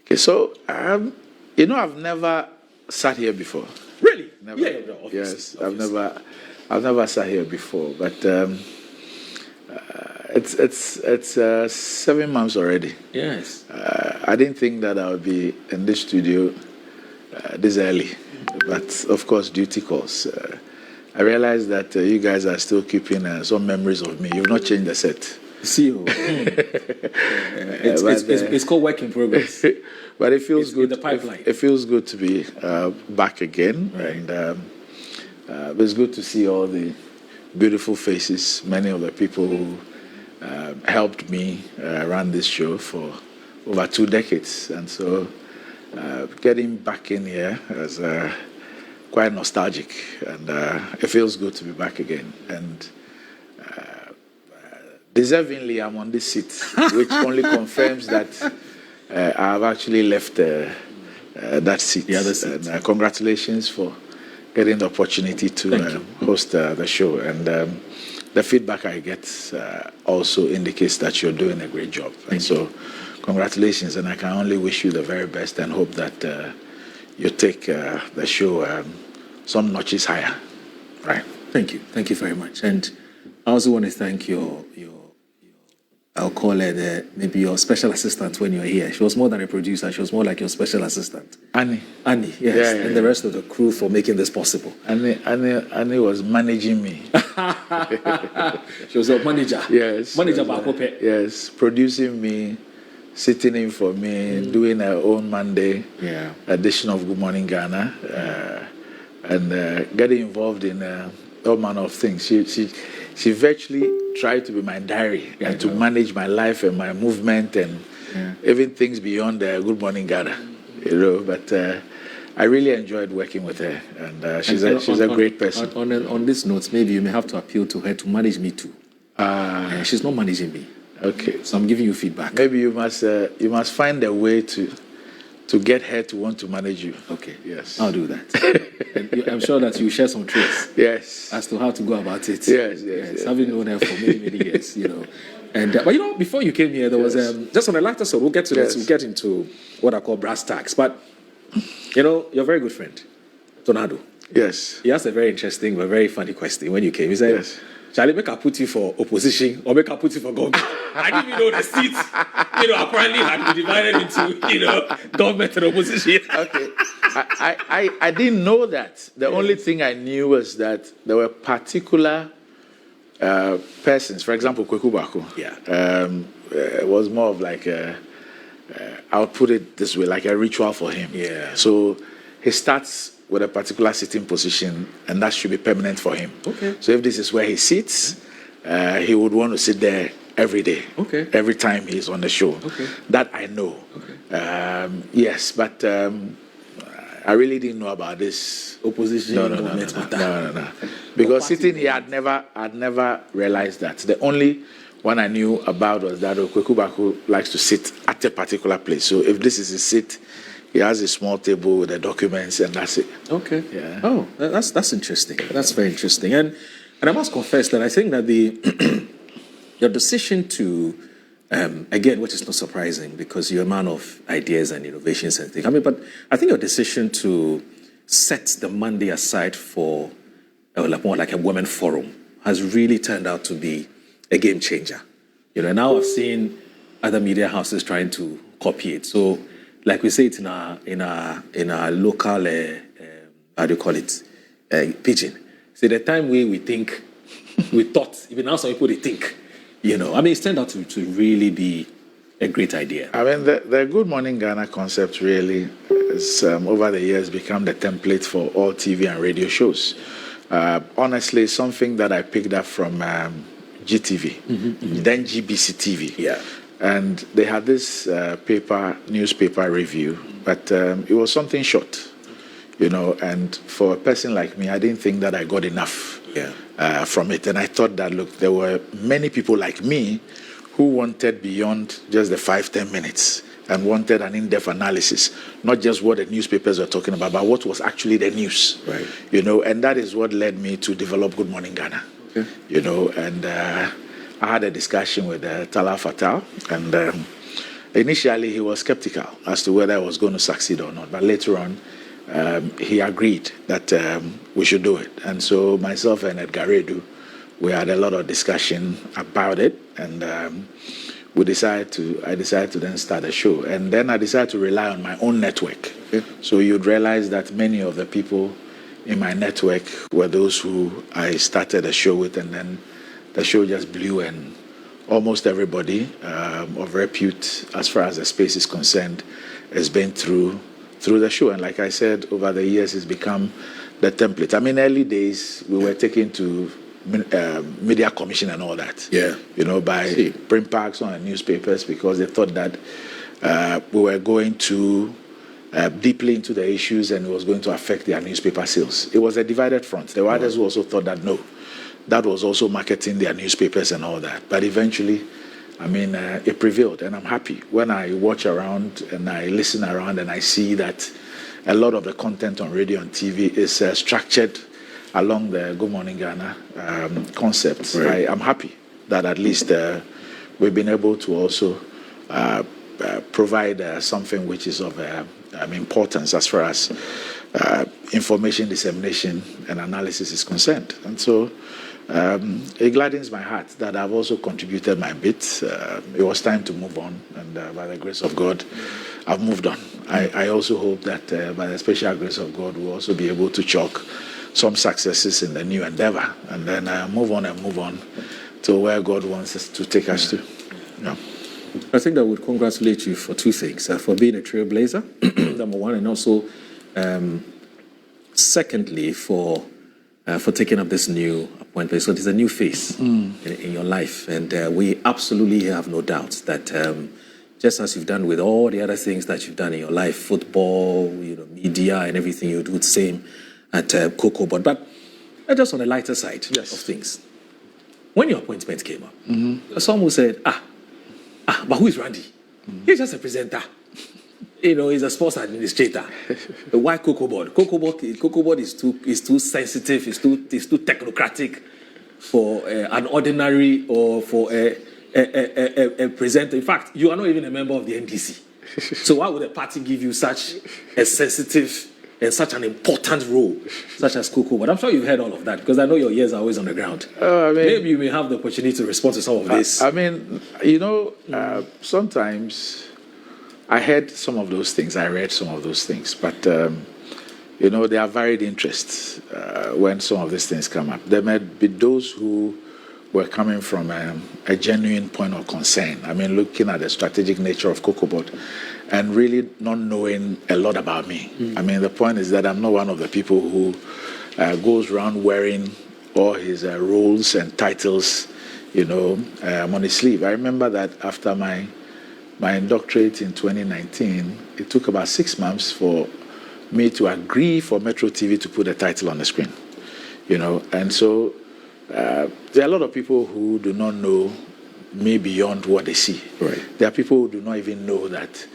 Okay, so I've never sat here before. Really? Never. Yeah, no, obviously, Yes, obviously. I've never sat here before, but it's 7 months already. Yes. I didn't think that I would be in this studio this early, but of course, duty calls. I realized that you guys are still keeping some memories of me. You've not changed the set. See you. It's called work in progress. But it feels It's good. in the pipeline. It feels good to be back again, Right. and it's good to see all the beautiful faces. Many of the people who helped me run this show for over 2 decades, and so getting back in here is quite nostalgic, and it feels good to be back again. And deservingly, I'm on this seat, which only confirms that I've actually left that seat. The other seat. And congratulations for getting the opportunity to host the show. And the feedback I get also indicates that you're doing a great job. And so congratulations, and I can only wish you the very best and hope that you take the show some notches higher. Right. Thank you. Thank you very much. And I also want to thank your I'll call it maybe your special assistant when you're here. She was more than a producer. She was more like your special assistant. Annie, yes. Yeah, and the rest of the crew for making this possible. Annie was managing me. She was a manager. Yes. Manager Bakope. Yes, producing me, sitting in for me, doing her own Monday edition of Good Morning Ghana, and getting involved in all manner of things. She virtually tried to be my diary and to manage my life and my movement and even things beyond Good Morning Ghana. But I really enjoyed working with her, and she's a great person. On this note, maybe you may have to appeal to her to manage me too. She's not managing me. Okay. So I'm giving you feedback. Maybe you must find a way to get her to want to manage you. Okay. Yes. I'll do that. And I'm sure that you share some tricks. Yes. As to how to go about it. Yes. Having known her for many years, And but before you came here, there was just on the latter side. We'll get to this. We'll get into what I call brass tacks. But your very good friend, Tornado. Yes. He asked a very interesting but very funny question when you came. He said, "Shall I make I put you for opposition or make I put you for government?" I didn't even know the seats, apparently had been divided into, government and opposition. Okay. I didn't know that. The only thing I knew was that there were particular persons, for example, Cocobod. It was more of like I'll put it this way, like a ritual for him. Yeah. So he starts with a particular sitting position, and that should be permanent for him. Okay. So if this is where he sits, he would want to sit there every day. Okay. Every time he's on the show. Okay. That I know. Okay. Yes, but I really didn't know about this Opposition. No. Because sitting here, I'd never realized that. The only one I knew about was that Cocobod likes to sit at a particular place. So if this is his seat, he has a small table with the documents, and that's it. Okay. Yeah. Oh, that's interesting. That's very interesting. And I must confess that I think that your decision to, again, which is not surprising because you're a man of ideas and innovations and things. But I think your decision to set the Monday aside for more like a women forum has really turned out to be a game changer. Now I've seen other media houses trying to copy it. So, like we say it in our local, how do you call it, pidgin. So the time we think, we thought, even now some people they think, it's turned out to really be a great idea. I mean, the Good Morning Ghana concept really has over the years become the template for all TV and radio shows. Honestly, something that I picked up from GTV, then GBC TV. Yeah. And they had this newspaper review, but it was something short, and for a person like me, I didn't think that I got enough from it. And I thought that, look, there were many people like me who wanted beyond just the 5-10 minutes and wanted an in-depth analysis, not just what the newspapers were talking about, but what was actually the news. Right. And that is what led me to develop Good Morning Ghana. Okay. And I had a discussion with Tala Fatal, and initially he was skeptical as to whether I was going to succeed or not. But later on, he agreed that we should do it. And so myself and Edgar Redu, we had a lot of discussion about it, and I decided to then start a show. And then I decided to rely on my own network. Okay. So you'd realize that many of the people in my network were those who I started a show with, and then the show just blew, and almost everybody of repute, as far as the space is concerned, has been through the show. And like I said, over the years, it's become the template. I mean, early days, we were taken to media commission and all that. Yeah. By print packs on the newspapers, because they thought that we were going to deeply into the issues and it was going to affect their newspaper sales. It was a divided front. There were others who also thought that no, that was also marketing their newspapers and all that. But eventually, it prevailed, and I'm happy. When I watch around and I listen around and I see that a lot of the content on radio and TV is structured along the Good Morning Ghana concepts, right. I'm happy that at least we've been able to also provide something which is of importance as far as information dissemination and analysis is concerned. And so it gladdens my heart that I've also contributed my bit. It was time to move on, and by the grace of God, I've moved on. I also hope that by the special grace of God, we'll also be able to chalk some successes in the new endeavor, and then move on to where God wants us to take us to. Yeah. I think I would congratulate you for two things: for being a trailblazer, number one, and also, secondly, for taking up this new appointment. So there's a new phase in your life, and we absolutely have no doubt that just as you've done with all the other things that you've done in your life, football, media, and everything, you do the same at Cocobod. But just on the lighter side of things, when your appointment came up, someone said, but who is Randy? He's just a presenter. He's a sports administrator. Why Cocobod? Cocobod is too sensitive. It's too technocratic for an ordinary or for a presenter. In fact, you are not even a member of the NDC. So why would a party give you such a sensitive and such an important role, such as Cocobod? I'm sure you've heard all of that, because I know your ears are always on the ground. Maybe you may have the opportunity to respond to some of this. Sometimes I heard some of those things. I read some of those things. But, there are varied interests when some of these things come up. There might be those who were coming from a genuine point of concern. Looking at the strategic nature of Cocobod and really not knowing a lot about me. The point is that I'm not one of the people who goes around wearing all his roles and titles, on his sleeve. I remember that after my doctorate in 2019, it took about 6 months for me to agree for Metro TV to put a title on the screen, and so there are a lot of people who do not know me beyond what they see. Right. There are people who do not even know that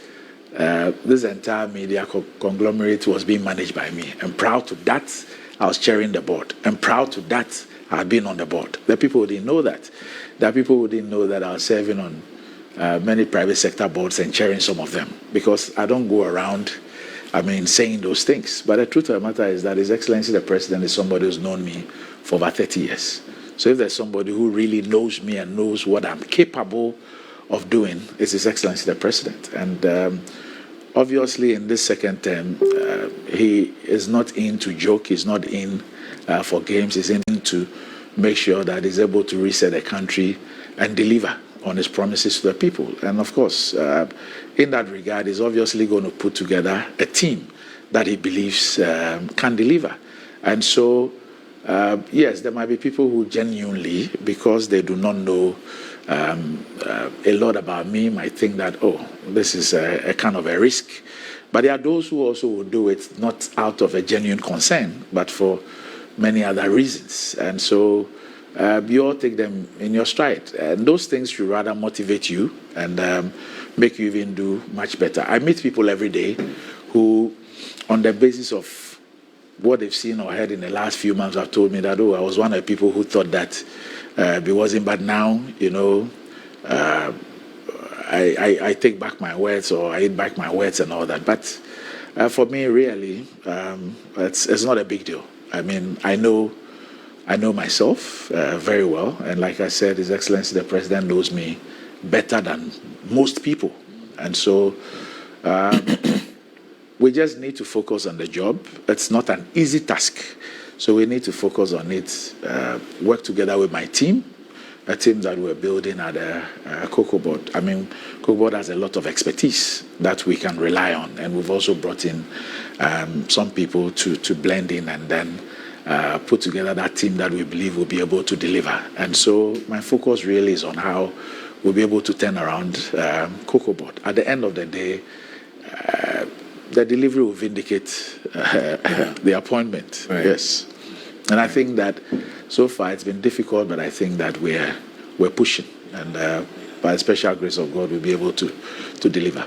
this entire media conglomerate was being managed by me, and proud to that, I was chairing the board, and proud to that, I had been on the board. There are people who didn't know that. There are people who didn't know that I was serving on many private sector boards and chairing some of them, because I don't go around, saying those things. But the truth of the matter is that His Excellency the President is somebody who's known me for over 30 years. So if there's somebody who really knows me and knows what I'm capable of doing, it's His Excellency the President. And obviously in this second term, he is not in to joke, he's not in for games, he's in to make sure that he's able to reset the country and deliver on his promises to the people. And of course, in that regard, he's obviously going to put together a team that he believes can deliver. And so, yes, there might be people who genuinely, because they do not know a lot about me, might think that, this is a kind of a risk. But there are those who also will do it not out of a genuine concern, but for many other reasons. And so, you all take them in your stride. And those things should rather motivate you and make you even do much better. I meet people every day who, on the basis of what they've seen or heard in the last few months, have told me that, I was one of the people who thought that it wasn't. But now, I take back my words or I eat back my words and all that. But for me, really, it's not a big deal. I mean, I know myself very well, and like I said, His Excellency the President knows me better than most people, and so we just need to focus on the job. It's not an easy task, so we need to focus on it. Work together with my team, a team that we're building at Cocobod. I mean, Cocobod has a lot of expertise that we can rely on, and we've also brought in some people to blend in and then put together that team that we believe will be able to deliver. And so my focus really is on how we'll be able to turn around Cocobod. At the end of the day, the delivery will vindicate the appointment. Right. Yes. And I think that so far it's been difficult, but I think that we're pushing. And by the special grace of God, we'll be able to deliver.